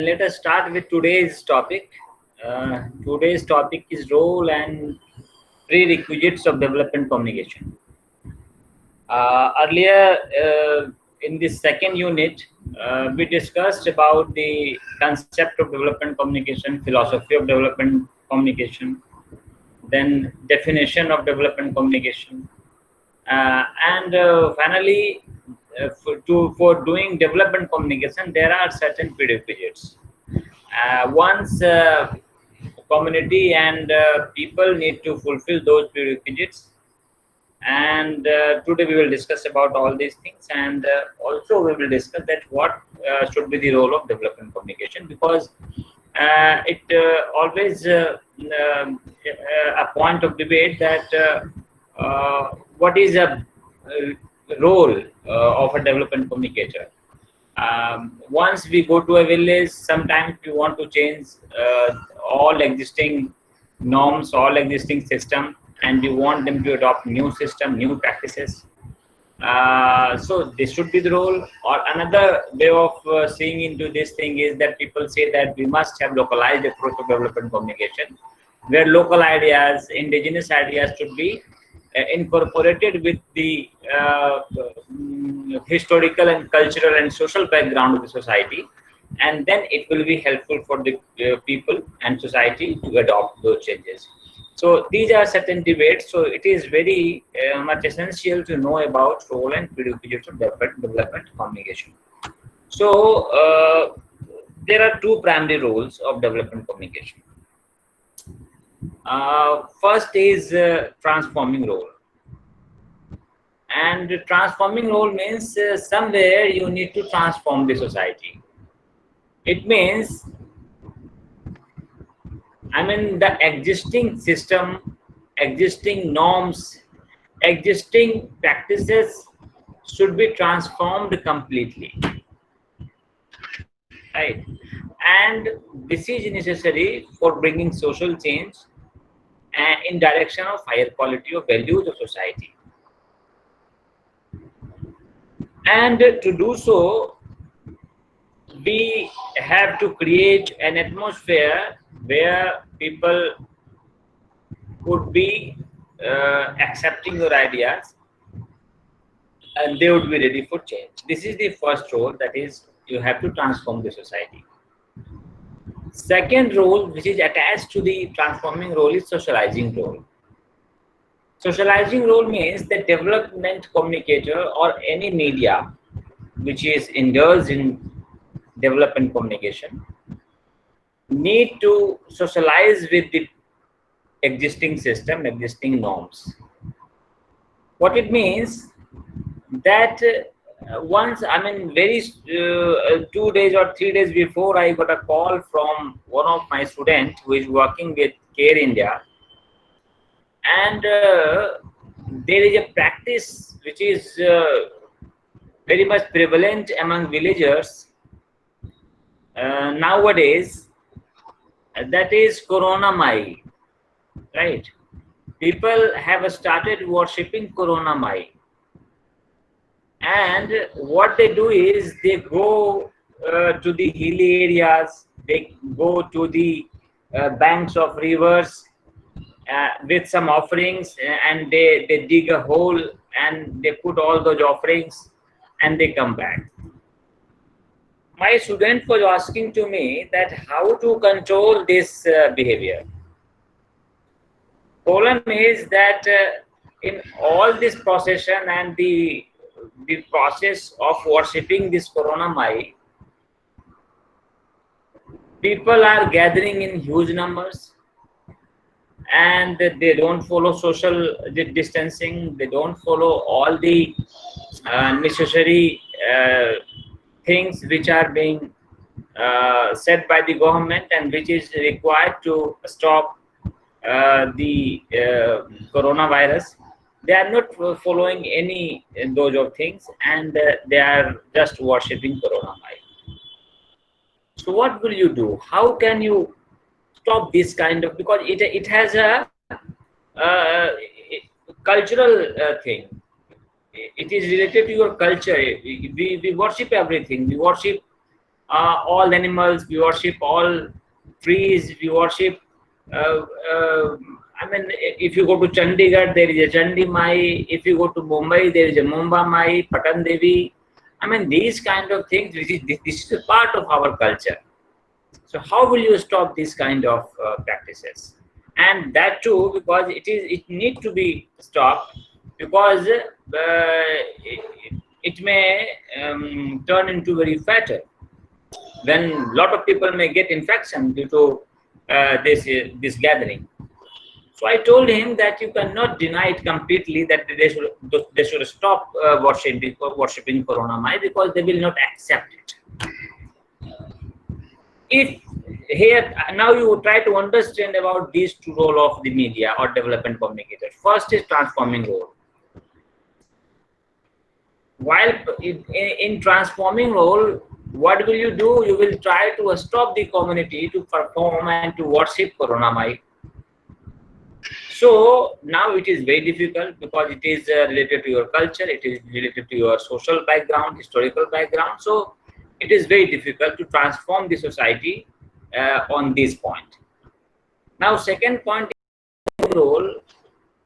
Let us start with today's topic. Today's topic is role and prerequisites of development communication. Earlier, in this second unit, we discussed about the concept of development communication, philosophy of development communication, then definition of development communication, and finally, for doing development communication, there are certain prerequisites. Once community and people need to fulfill those prerequisites, and today we will discuss about all these things, and also we will discuss that what should be the role of development communication, because it always a point of debate that what is a role of a development communicator. Once we go to a village, sometimes we want to change all existing norms, all existing system, and we want them to adopt new system, new practices. So this should be the role. Or another way of seeing into this thing is that people say that we must have localized approach of development communication, where local ideas, indigenous ideas should be incorporated with the historical and cultural and social background of the society, and then it will be helpful for the people and society to adopt those changes. So these are certain debates. So it is very much essential to know about role and prerequisites of development communication. So there are two primary roles of development communication. First is transforming role. And transforming role means somewhere you need to transform the society. It means, the existing system, existing norms, existing practices should be transformed completely. Right? And this is necessary for bringing social change and in direction of higher quality of values of society. And to do so, we have to create an atmosphere where people would be accepting your ideas and they would be ready for change. This is the first role, that is, you have to transform the society. Second role, which is attached to the transforming role, is socializing role. Socializing role means the development communicator or any media which is indulged in development communication need to socialize with the existing system, existing norms. What it means that once, very 2 days or 3 days before, I got a call from one of my students who is working with Care India, and there is a practice which is very much prevalent among villagers nowadays, that is Corona Mai, right? People have started worshipping Corona Mai, and what they do is they go to the hilly areas, they go to the banks of rivers with some offerings, and they dig a hole and they put all those offerings and they come back. My student was asking to me that how to control this behavior. Problem is that in all this procession and the process of worshipping this Corona Mai, people are gathering in huge numbers, and they don't follow social distancing, they don't follow all the necessary things which are being said by the government and which is required to stop the coronavirus. They are not following any those of things, and they are just worshipping Corona Mai. So what will you do? How can you stop this kind of, because it has a cultural thing. It is related to your culture. We worship everything. We worship all animals, we worship all trees, we worship. Uh, uh, I mean, if you go to Chandigarh, there is a Chandi Mai. If you go to Mumbai, there is a Mumbai Mai, Patan Devi. I mean, these kind of things. This is a part of our culture. So how will you stop these kind of practices? And that too, because it need to be stopped, because it may turn into very fatal when a lot of people may get infection due to this gathering. So I told him that you cannot deny it completely, that they should stop worshipping Corona Mai, because they will not accept it. If here now you try to understand about these two role of the media or development communicators. First is transforming role. While in transforming role, what will you do? You will try to stop the community to perform and to worship Corona Mai. So now it is very difficult, because it is related to your culture, it is related to your social background, historical background. So it is very difficult to transform the society on this point. Now, second point is role.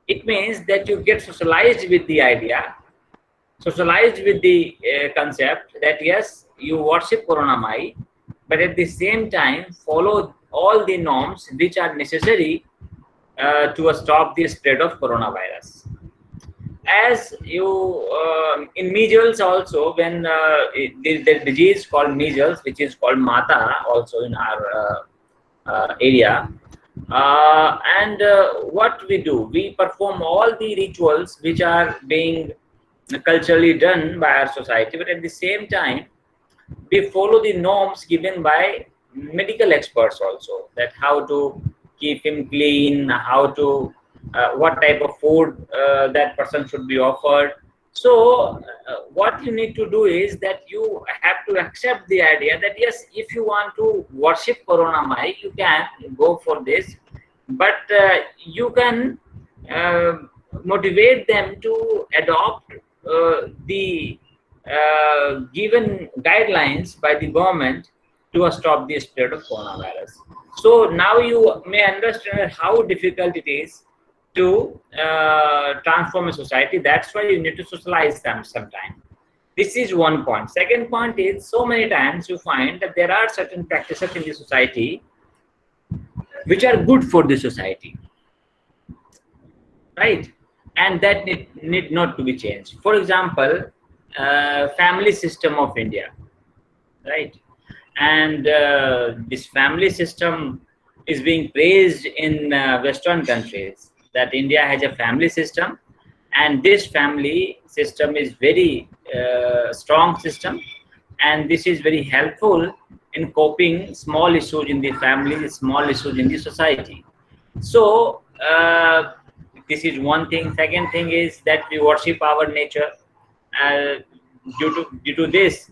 It means that you get socialized with the idea, socialized with the concept that yes, you worship Corona Mai, but at the same time follow all the norms which are necessary to stop the spread of coronavirus. As you in measles also, when the disease called measles, which is called Mata also in our area, and what we do, we perform all the rituals which are being culturally done by our society, but at the same time we follow the norms given by medical experts also, that how to keep him clean, how to what type of food that person should be offered. So what you need to do is that you have to accept the idea that yes, if you want to worship Corona Mai, you can go for this, but you can uh, motivate them to adopt the given guidelines by the government to stop the spread of coronavirus. So now you may understand how difficult it is to transform a society. That's why you need to socialize them sometime. This is one point. Second point is, so many times you find that there are certain practices in the society which are good for the society, right? And that need not to be changed. For example, family system of India, right? And this family system is being praised in Western countries, that India has a family system, and this family system is very strong system, and this is very helpful in coping small issues in the family, small issues in the society. So this is one thing. Second thing is that we worship our nature. uh, due to this,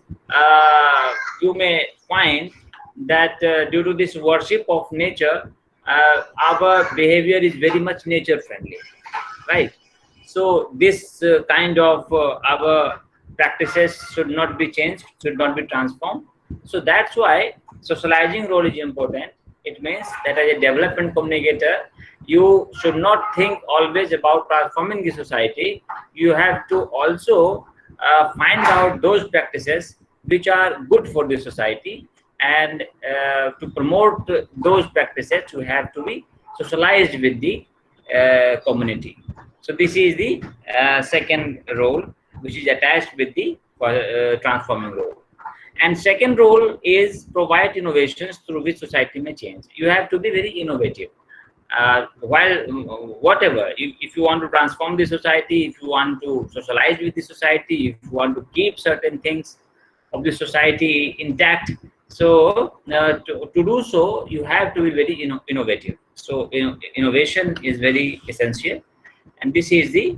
you may find that due to this worship of nature, our behavior is very much nature friendly, right? So this kind of our practices should not be changed, should not be transformed. So that's why socializing role is important. It means that as a development communicator, you should not think always about transforming the society. You have to also find out those practices which are good for the society, and to promote those practices, you have to be socialized with the community. So this is the second role which is attached with the transforming role. And second role is provide innovations through which society may change. You have to be very innovative. While whatever, if you want to transform the society, if you want to socialize with the society, if you want to keep certain things of the society intact, so to do so, you have to be very innovative. So innovation is very essential, and this is the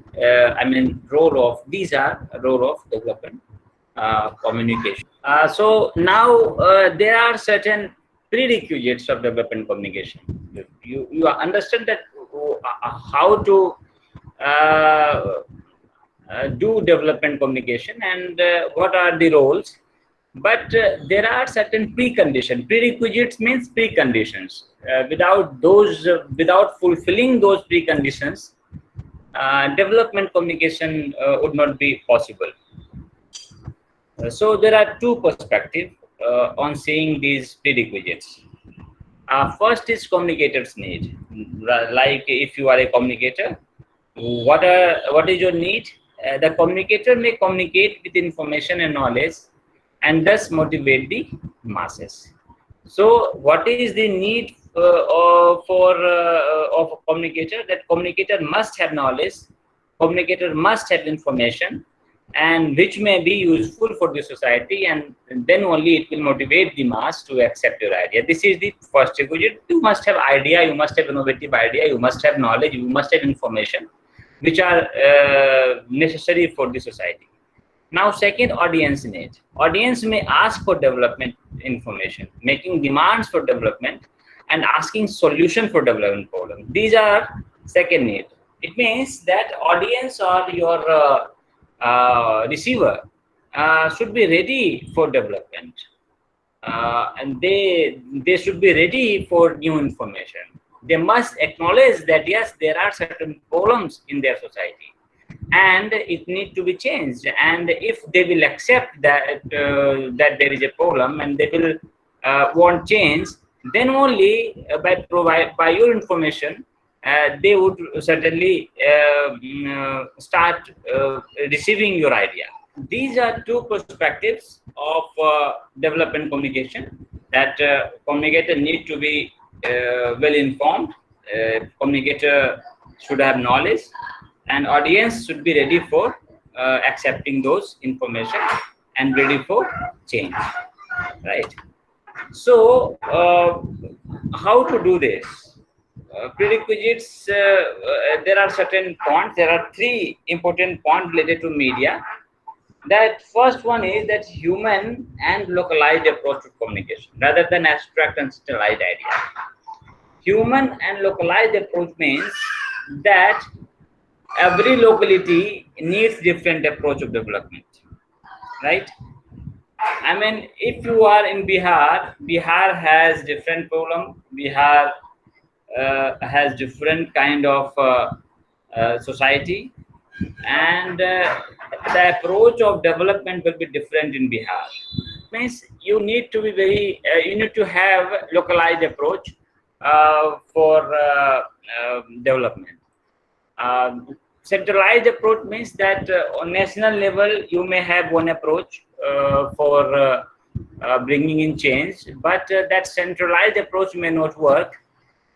role of, these are role of development communication. So now there are certain prerequisites of development communication. You understand that how to do development communication, and what are the roles. But there are certain preconditions. Prerequisites means preconditions. Without those, without fulfilling those preconditions, development communication would not be possible. So there are two perspectives on seeing these prerequisites. First is communicator's need. Like if you are a communicator, what is your need? The communicator may communicate with information and knowledge, and thus motivate the masses. So, what is the need of a communicator? That communicator must have knowledge, communicator must have information, and which may be useful for the society, and then only it will motivate the mass to accept your idea. This is the first requisite. You must have idea, you must have innovative idea, you must have knowledge, you must have information, which are necessary for the society. Now, second, audience need. Audience may ask for development information, making demands for development, and asking solution for development problem. These are second need. It means that audience or your receiver should be ready for development, and they should be ready for new information. They must acknowledge that yes, there are certain problems in their society, and it needs to be changed. And if they will accept that that there is a problem, and they will want change, then only by your information, they would certainly start receiving your idea. These are two perspectives of development communication. That communicator need to be well informed, communicator should have knowledge, and audience should be ready for accepting those information and ready for change, right? So how to do this? Prerequisites, there are certain points. There are three important points related to media. That first one is that human and localized approach to communication rather than abstract and sterile idea. Human and localized approach means that every locality needs different approach of development, right? I mean, if you are in Bihar, Bihar has different problem. Bihar has different kind of society, and the approach of development will be different in Bihar. Means you need to be very, you need to have localized approach for development. Centralized approach means that on national level you may have one approach for bringing in change, but that centralized approach may not work,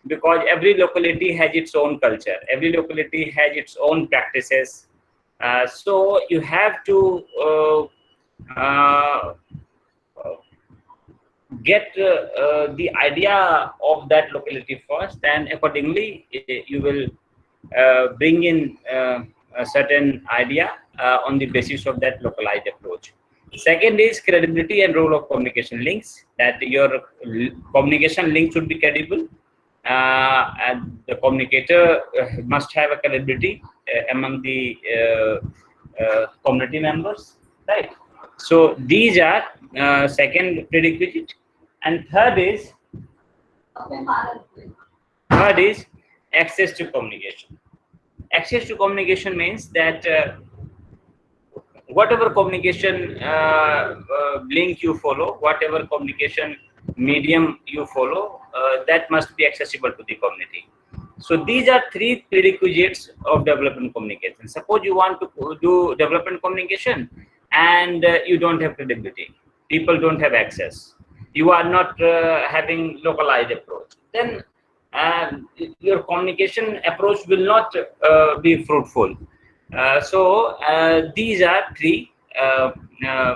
because every locality has its own culture, every locality has its own practices. So you have to get the idea of that locality first, and accordingly you will bring in a certain idea on the basis of that localized approach. Second is credibility and role of communication links, that your communication link should be credible, and the communicator must have a credibility among the community members, right? So these are second prerequisite. And third is access to communication. Access to communication means that whatever communication link you follow, whatever communication medium you follow, that must be accessible to the community. So these are three prerequisites of development communication. Suppose you want to do development communication and you don't have credibility, people don't have access, you are not having localized approach, then your communication approach will not be fruitful. So these are three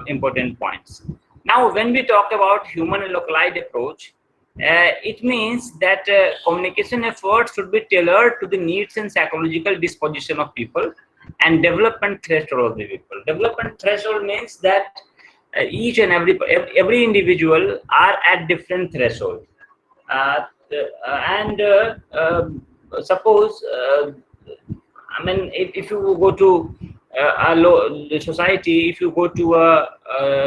important points. Now, when we talk about human and localized approach, it means that communication efforts should be tailored to the needs and psychological disposition of people and development threshold of the people. Development threshold means that each and every individual are at different threshold. Suppose I mean, if you go to the society, if you go to a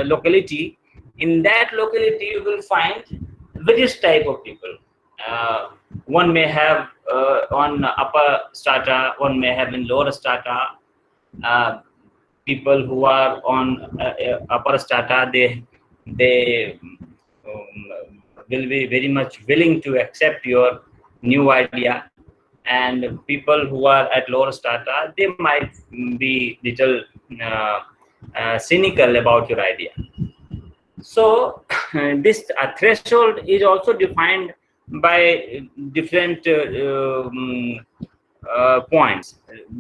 locality in that locality you will find various type of people. Uh, One may have on upper strata, one may have in lower strata. Uh, People who are on upper strata, they will be very much willing to accept your new idea, and people who are at lower strata, they might be little uh, cynical about your idea. So this threshold is also defined by different points,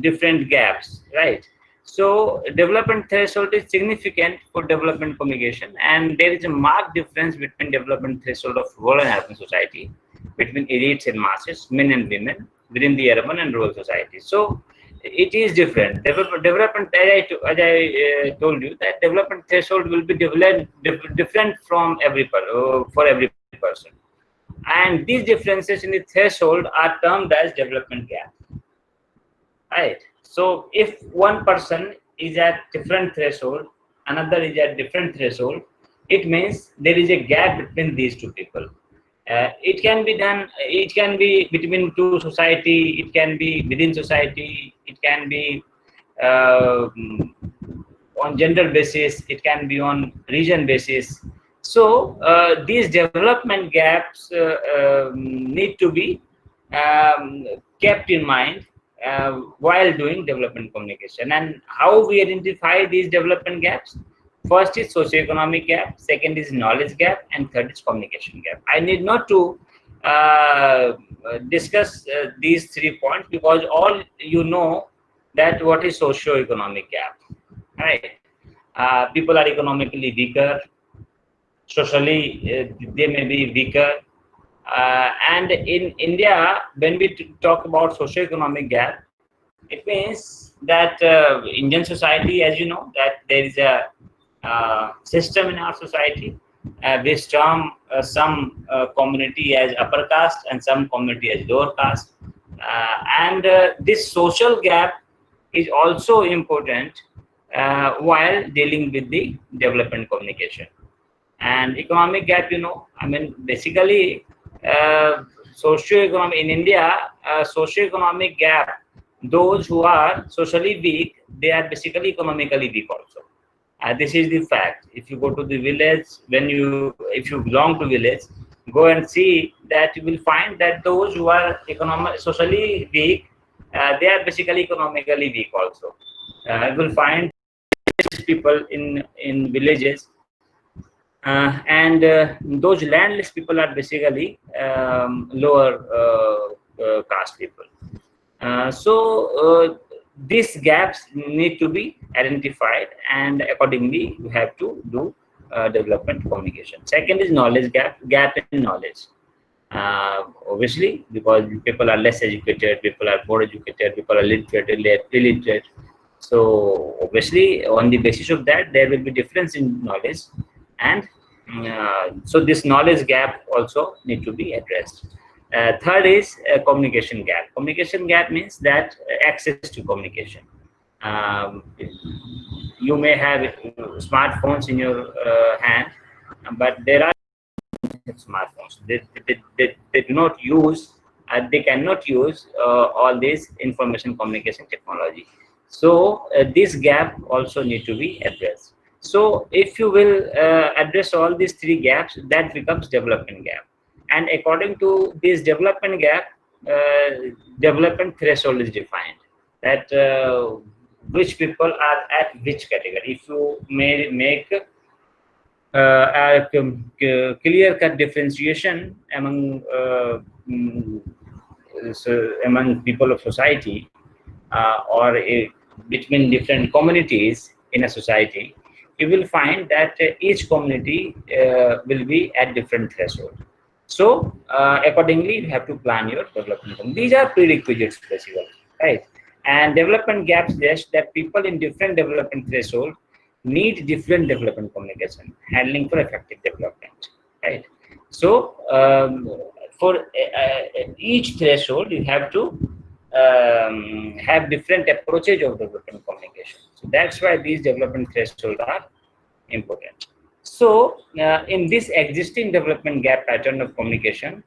different gaps, right? So development threshold is significant for development communication, and there is a marked difference between development threshold of rural and urban society, between elites and masses, men and women, within the urban and rural society. So it is different. Development, as I told you, that development threshold will be different from for every person, and these differences in the threshold are termed as development gap. Right. So if one person is at different threshold, another is at different threshold, it means there is a gap between these two people. It can be done. It can be between two society. It can be within society. It can be uh, on gender basis. It can be on region basis. So these development gaps need to be kept in mind while doing development communication. And how we identify these development gaps? First is socioeconomic gap, second is knowledge gap, and third is communication gap. I need not to discuss these 3 points, because all you know that what is socioeconomic gap, right? People are economically weaker, socially they may be weaker, and in India, when we talk about socioeconomic gap, it means that Indian society, as you know, that there is a system in our society which term some community as upper caste and some community as lower caste, and this social gap is also important while dealing with the development communication. And economic gap, I mean, basically socio-economic in India, socio-economic gap, those who are socially weak, they are basically economically weak also. This is the fact. If you go to the village, if you belong to village, go and see that you will find that those who are socially weak, they are basically economically weak also. You will find people in villages, and those landless people are basically lower caste people. So these gaps need to be identified, and accordingly you have to do development communication. Second is knowledge gap in knowledge. Obviously, because people are less educated, people are more educated, people are illiterate. So obviously, on the basis of that, there will be difference in knowledge, and so this knowledge gap also need to be addressed. Third is communication gap. Communication gap means that access to communication. Um, you may have smartphones in your hand, but there are smartphones. They do not use, they cannot use all this information communication technology. So this gap also need to be addressed. So if you will address all these 3 gaps, that becomes development gap. And according to this development gap, development threshold is defined, that which people are at which category. If you may make a clear-cut differentiation among among people of society, or between different communities in a society, you will find that each community will be at different threshold. So accordingly, you have to plan your development. These are prerequisites basically, right? And development gaps suggest that people in different development threshold need different development communication handling for effective development, right? So for each threshold, you have to have different approaches of development communication. So that's why these development thresholds are important. So in this existing development gap pattern of communication,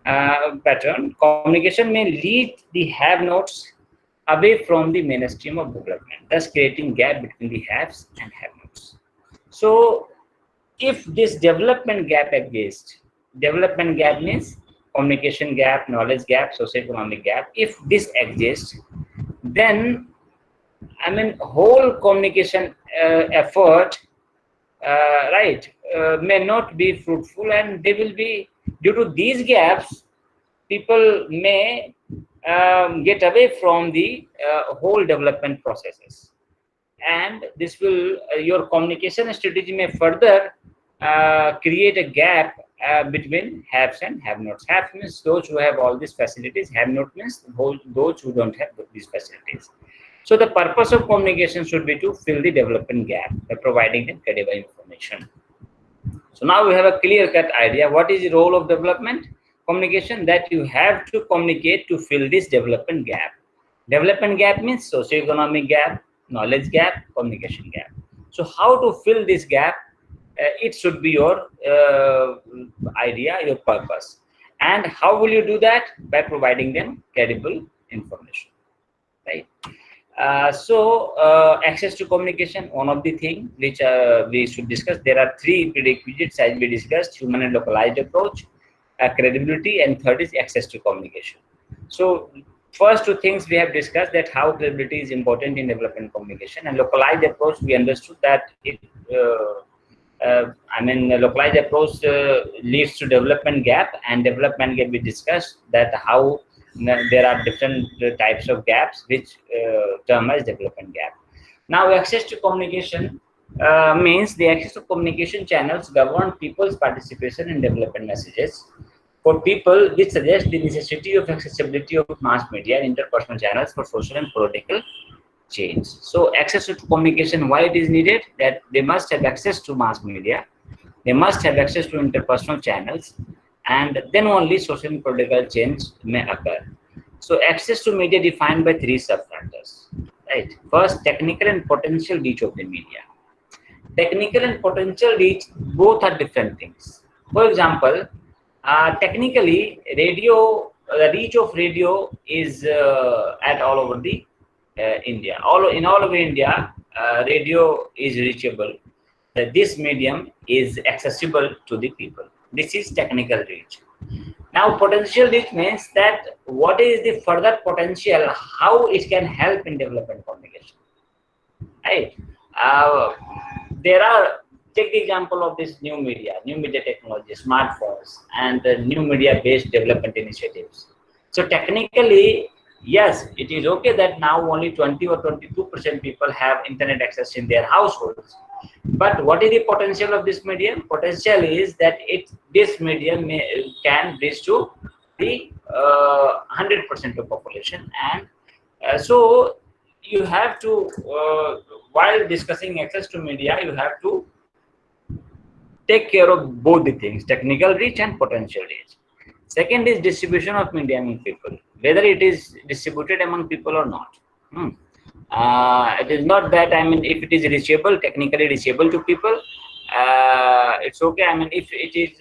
communication may lead the have-nots away from the mainstream of development, thus creating gap between the haves and have-nots. So if this development gap exists, development gap means communication gap, knowledge gap, socioeconomic gap. If this exists, then whole communication effort, right, may not be fruitful, and they will be, due to these gaps, people may get away from the whole development processes, and this will your communication strategy may further create a gap between haves and have-nots. Have means those who have all these facilities. Have-not means those who don't have these facilities. So the purpose of communication should be to fill the development gap by providing them credible information. So now we have a clear-cut idea what is the role of development communication, that you have to communicate to fill this development gap. Development gap means socioeconomic gap, knowledge gap, communication gap. So how to fill this gap? It should be your idea, your purpose. And how will you do that? By providing them credible information, right? Access to communication, one of the things which we should discuss. There are three prerequisites as we discussed: human and localized approach, credibility, and third is access to communication. So first two things we have discussed, that how credibility is important in development communication, and localized approach we understood that it the localized approach leads to development gap, and development gap we discussed that how there are different types of gaps which term as development gap. Now access to communication means the access to communication channels govern people's participation in development messages. For people, which suggests the necessity of accessibility of mass media and interpersonal channels for social and political change. So access to communication, why it is needed? That they must have access to mass media, they must have access to interpersonal channels, and then only social and political change may occur. So access to media defined by three sub-factors, right? First, technical and potential reach of the media. Technical and potential reach, both are different things. For example, technically, radio, the reach of radio is at all over the India. In all over India, radio is reachable. This medium is accessible to the people. This is technical reach. Now, potential reach means that what is the further potential, how it can help in development communication, right? There are, take the example of this new media technology, smartphones, and the new media based development initiatives. So technically, yes, it is okay that now only 20 or 22% people have internet access in their households. But what is the potential of this medium? Potential is that this medium can reach to the 100% of population, and so you have to, while discussing access to media, you have to take care of both the things, technical reach and potential reach. Second is distribution of media among people, whether it is distributed among people or not. It is not that, if it is reachable, technically reachable to people, it's okay. If it is,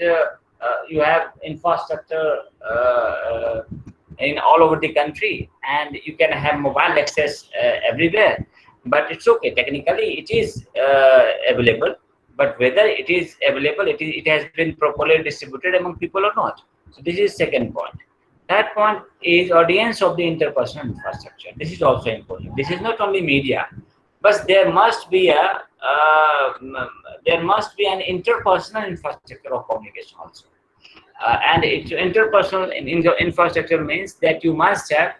you have infrastructure in all over the country, and you can have mobile access everywhere, but it's okay. Technically, it is available, but whether it is available, it has been properly distributed among people or not. So this is second point. Third point is audience of the interpersonal infrastructure. This is also important. This is not only media, but there must be an interpersonal infrastructure of communication also. And interpersonal infrastructure means that you must have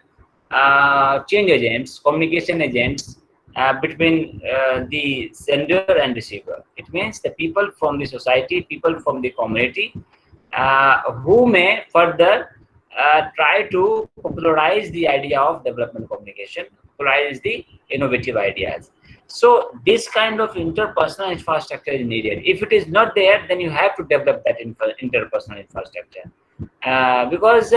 change agents, communication agents between the sender and receiver. It means the people from the society, people from the community, who may further try to popularize the idea of development communication, popularize the innovative ideas. So this kind of interpersonal infrastructure is needed. If it is not there, then you have to develop that interpersonal infrastructure. Because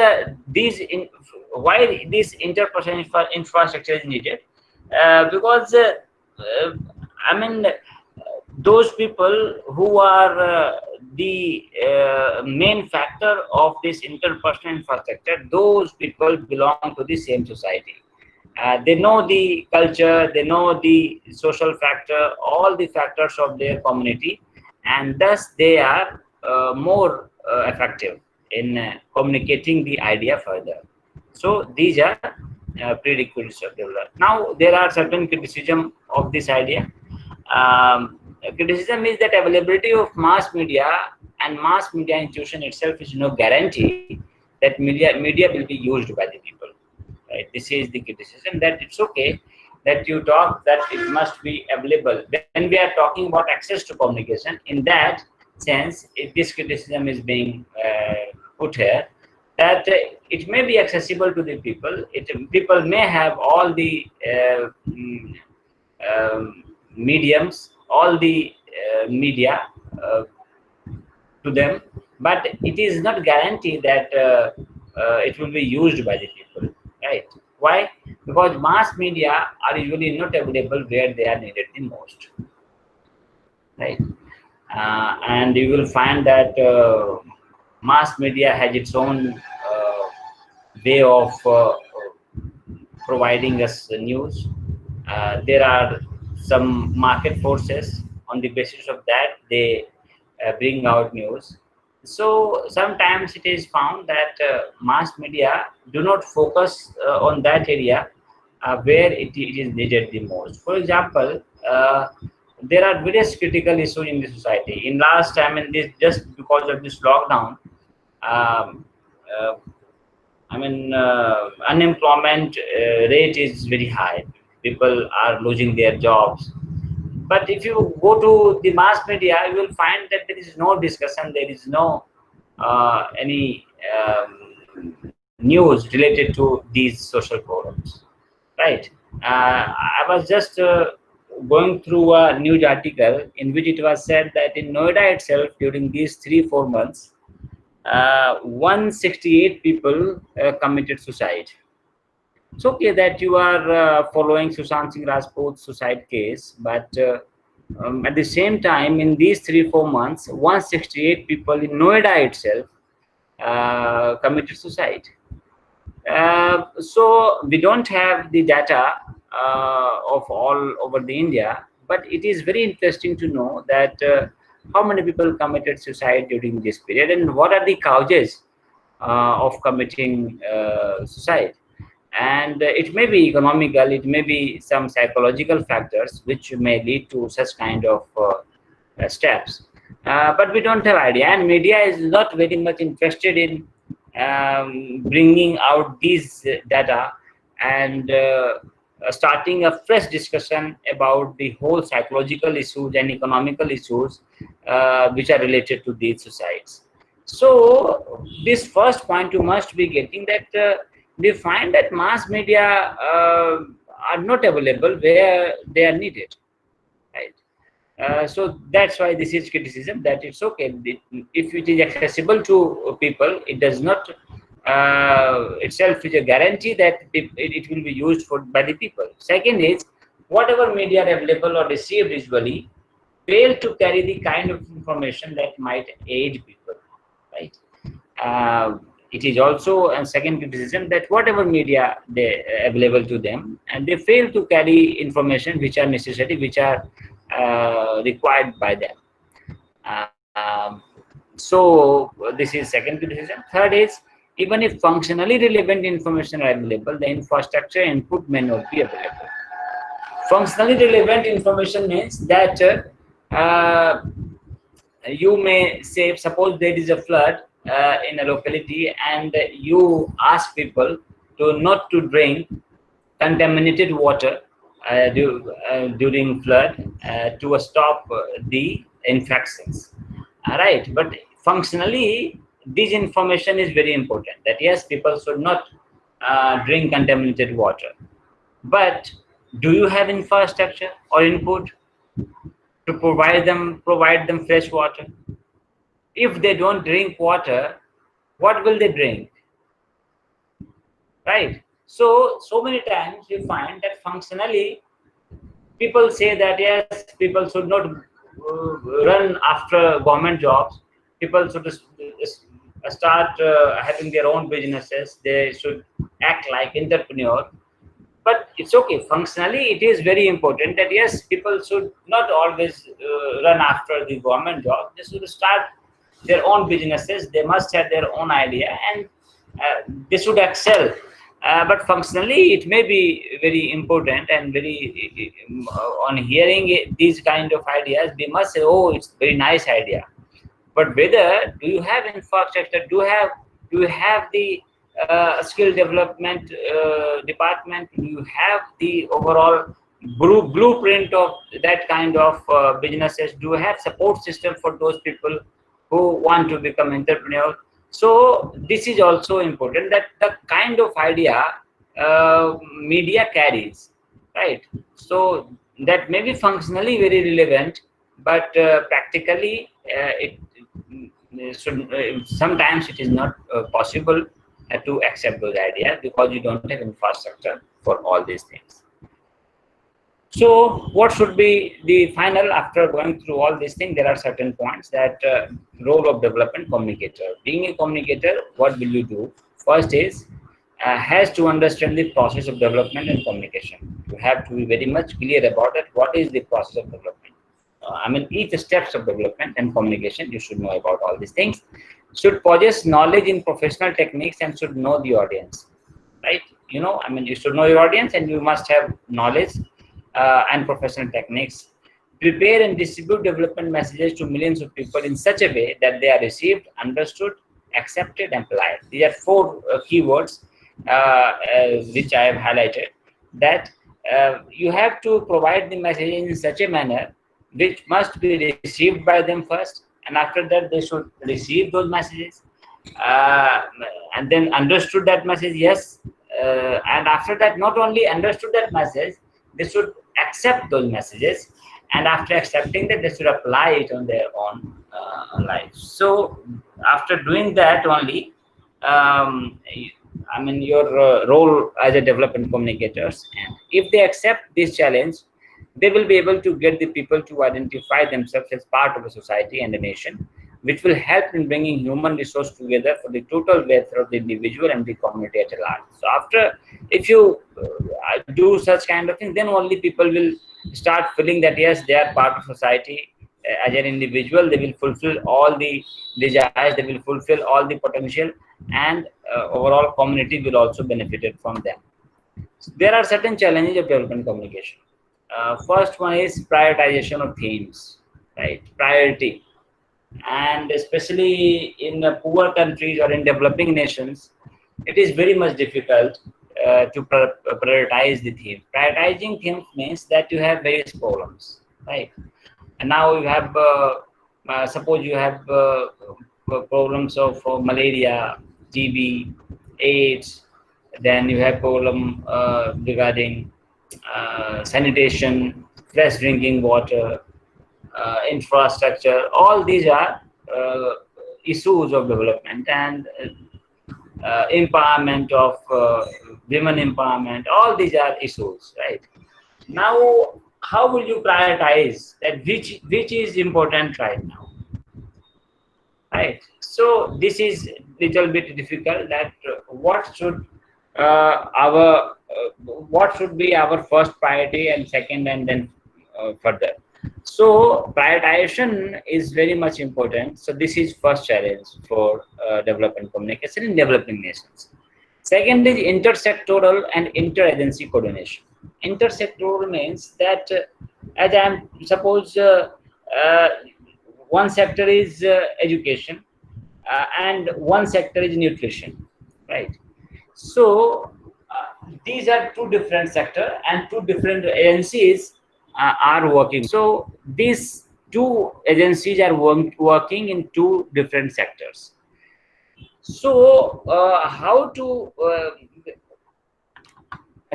why this interpersonal infrastructure is needed? Because those people who are the main factor of this interpersonal infrastructure, those people belong to the same society. They know the culture, they know the social factor, all the factors of their community, and thus they are more effective in communicating the idea further. So these are prerequisites of development. Now there are certain criticism of this idea. Criticism is that availability of mass media and mass media institution itself is no guarantee that media will be used by the people. Right? This is the criticism, that it's okay that you talk that it must be available. When we are talking about access to communication, in that sense, if this criticism is being put here, that it may be accessible to the people. People may have all the mediums, all the media to them, but it is not guaranteed that it will be used by the people, right? Why? Because mass media are usually not available where they are needed the most, right? And you will find that mass media has its own way of providing us the news. There are some market forces. On the basis of that, they bring out news. So sometimes it is found that mass media do not focus on that area where it is needed the most. For example, there are various critical issues in the society. In last time, in this, just because of this lockdown, um, uh, unemployment rate is very high. People are losing their jobs. But if you go to the mass media, you will find that there is no discussion, there is no any news related to these social forums, right? I was just going through a news article in which it was said that in Noida itself, during these 3-4 months, 168 people committed suicide. It's okay that you are following Sushant Singh Rajput's suicide case, but at the same time, in these 3-4 months, 168 people in Noida itself committed suicide. So we don't have the data of all over the India, but it is very interesting to know that how many people committed suicide during this period and what are the causes of committing suicide. And it may be economical, it may be some psychological factors which may lead to such kind of steps, but we don't have idea, and media is not very much interested in bringing out these data and starting a fresh discussion about the whole psychological issues and economical issues which are related to these suicides. So this first point you must be getting, that we find that mass media are not available where they are needed, right? So that's why this is criticism, that it's okay if it is accessible to people, it does not itself is a guarantee that it will be used for by the people. Second is, whatever media are available or received usually fail to carry the kind of information that might aid people, right? It is also a second criticism, that whatever media they available to them, and they fail to carry information which are necessary, which are required by them. Um, so this is second criticism. Third is, even if functionally relevant information are available, the infrastructure input may not be available. Functionally relevant information means that you may say, suppose there is a flood in a locality, and you ask people to not to drink contaminated water during flood to stop the infections. All right, but functionally, this information is very important. That yes, people should not drink contaminated water. But do you have infrastructure or input to provide them fresh water? If they don't drink water, what will they drink, right? So many times we find that functionally people say that yes, people should not run after government jobs. People should start having their own businesses. They should act like entrepreneur. But it's okay. Functionally, it is very important that yes, people should not always run after the government job. They should start their own businesses. They must have their own idea, and they should excel. But functionally, it may be very important and very on hearing these kind of ideas, we must say, "Oh, it's very nice idea." But whether do you have infrastructure, do you have the skill development department, do you have the overall blueprint of that kind of businesses, do you have support system for those people who want to become entrepreneurs? So this is also important, that the kind of idea media carries, right? So that may be functionally very relevant, but practically sometimes it is not possible to accept those ideas because you don't have infrastructure for all these things. So what should be the final after going through all these things? There are certain points that role of development communicator. Being a communicator, what will you do? First is has to understand the process of development and communication. You have to be very much clear about it. What is the process of development? I mean, each steps of development and communication, you should know about all these things. Should possess knowledge in professional techniques and should know the audience, right? I mean, you should know your audience and you must have knowledge and professional techniques. Prepare and distribute development messages to millions of people in such a way that they are received, understood, accepted, and applied. These are four keywords which I have highlighted. That you have to provide the message in such a manner which must be received by them first, and after that they should receive those messages, and then understood that message, yes, and after that not only understood that message, they should accept those messages, and after accepting that they should apply it on their own life. So after doing that only, I mean, your role as a development communicators, and if they accept this challenge, they will be able to get the people to identify themselves as part of a society and a nation, which will help in bringing human resource together for the total welfare of the individual and the community at large. So after, if you do such kind of thing, then only people will start feeling that yes, they are part of society. As an individual, they will fulfill all the desires, they will fulfill all the potential, and overall community will also benefit from them. So there are certain challenges of development communication. First one is prioritization of themes, right? Priority. And especially in poor countries or in developing nations, it is very much difficult to prioritize the theme. Prioritizing themes means that you have various problems, right? And now you have, suppose you have problems of malaria, TB, AIDS, then you have problem regarding sanitation, fresh drinking water, infrastructure. All these are issues of development, and empowerment of women empowerment. All these are issues, right? Now, how will you prioritize that which is important right now, right? So this is little bit difficult. That what should be our first priority and second, and then further. So prioritization is very much important. So this is first challenge for development communication in developing nations. Second is intersectoral and interagency coordination. Intersectoral means that as I suppose one sector is education and one sector is nutrition, right? So these are two different sectors and two different agencies are working. So these two agencies are working in two different sectors. So how to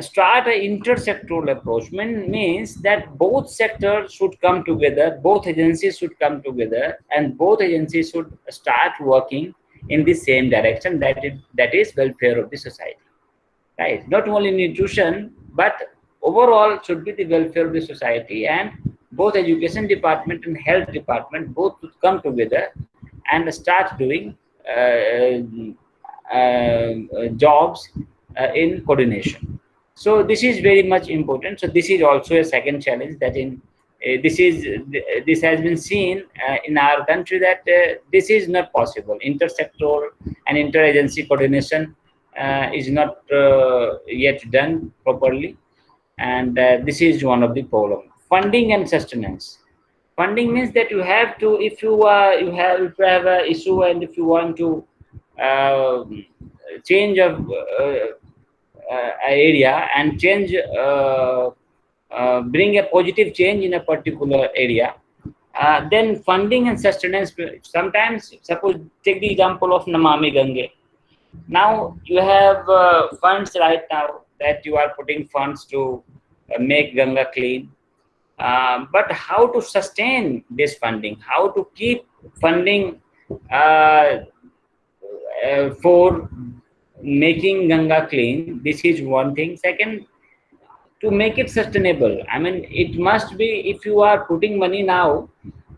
start an intersectoral approach means that both sectors should come together, both agencies should come together, and both agencies should start working in the same direction, that is welfare of the society, right? Not only nutrition, but overall should be the welfare of the society, and both education department and health department both would come together and start doing jobs in coordination. So this is very much important. So this is also a second challenge that in this has been seen in our country that this is not possible. Intersectoral and interagency coordination is not yet done properly, and this is one of the problem. Funding and sustenance. Funding means that you have to, if you have a issue and if you want to uh, change of area and change bring a positive change in a particular area, then funding and sustenance. Sometimes, suppose take the example of Namami Gange. Now you have funds right now that you are putting funds to make Ganga clean. But how to sustain this funding? How to keep funding for making Ganga clean? This is one thing. Second, to make it sustainable. I mean, it must be, if you are putting money now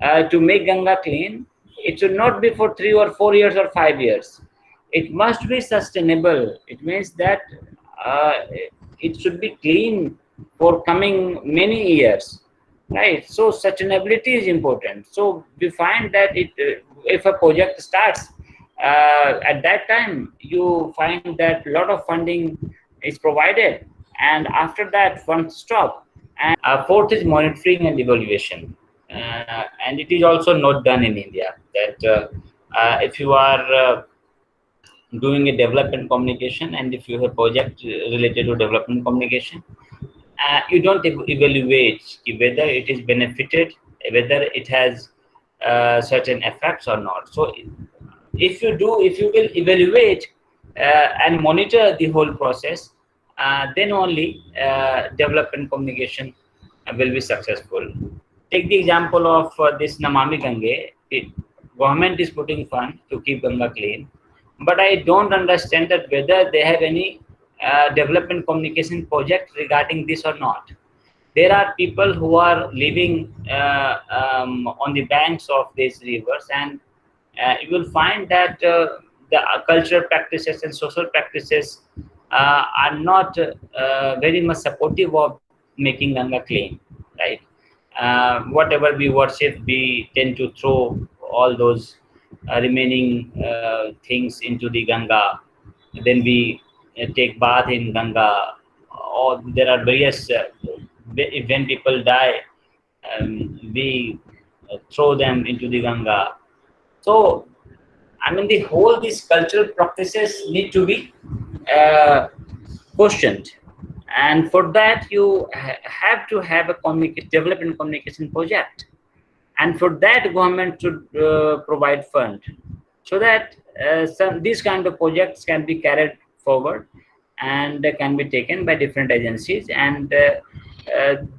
to make Ganga clean, it should not be for 3 or 4 years or 5 years. It must be sustainable. It means that uh, it should be clean for coming many years, right? So sustainability is important. So we find that if a project starts, at that time you find that a lot of funding is provided, and after that funds stop. And fourth is monitoring and evaluation, and it is also not done in India. That if you are doing a development communication, and if you have project related to development communication, you don't evaluate whether it is benefited, whether it has certain effects or not. So if you will evaluate and monitor the whole process, then only development communication will be successful. Take the example of this Namami Gange. Government is putting fund to keep Ganga clean, but I don't understand that whether they have any development communication project regarding this or not. There are people who are living on the banks of these rivers, and you will find that the cultural practices and social practices are not very much supportive of making Ganga clean, right? Whatever we worship, we tend to throw all those remaining things into the Ganga. Then we take bath in Ganga. Or there are various when people die, we throw them into the Ganga. So, I mean, the whole these cultural practices need to be questioned, and for that you have to have a development communication project, and for that government should provide fund, so that these kind of projects can be carried forward and can be taken by different agencies, and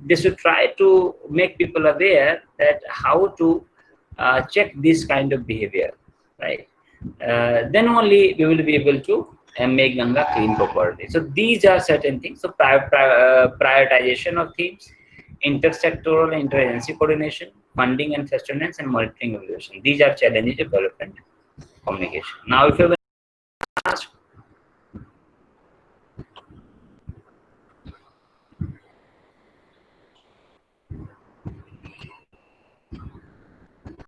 they should try to make people aware that how to check this kind of behavior, right? Then only we will be able to make Ganga clean properly. So these are certain things. So prioritization of themes, intersectoral and interagency coordination, funding and sustenance, and monitoring evaluation. These are challenges of development communication. Now, if you have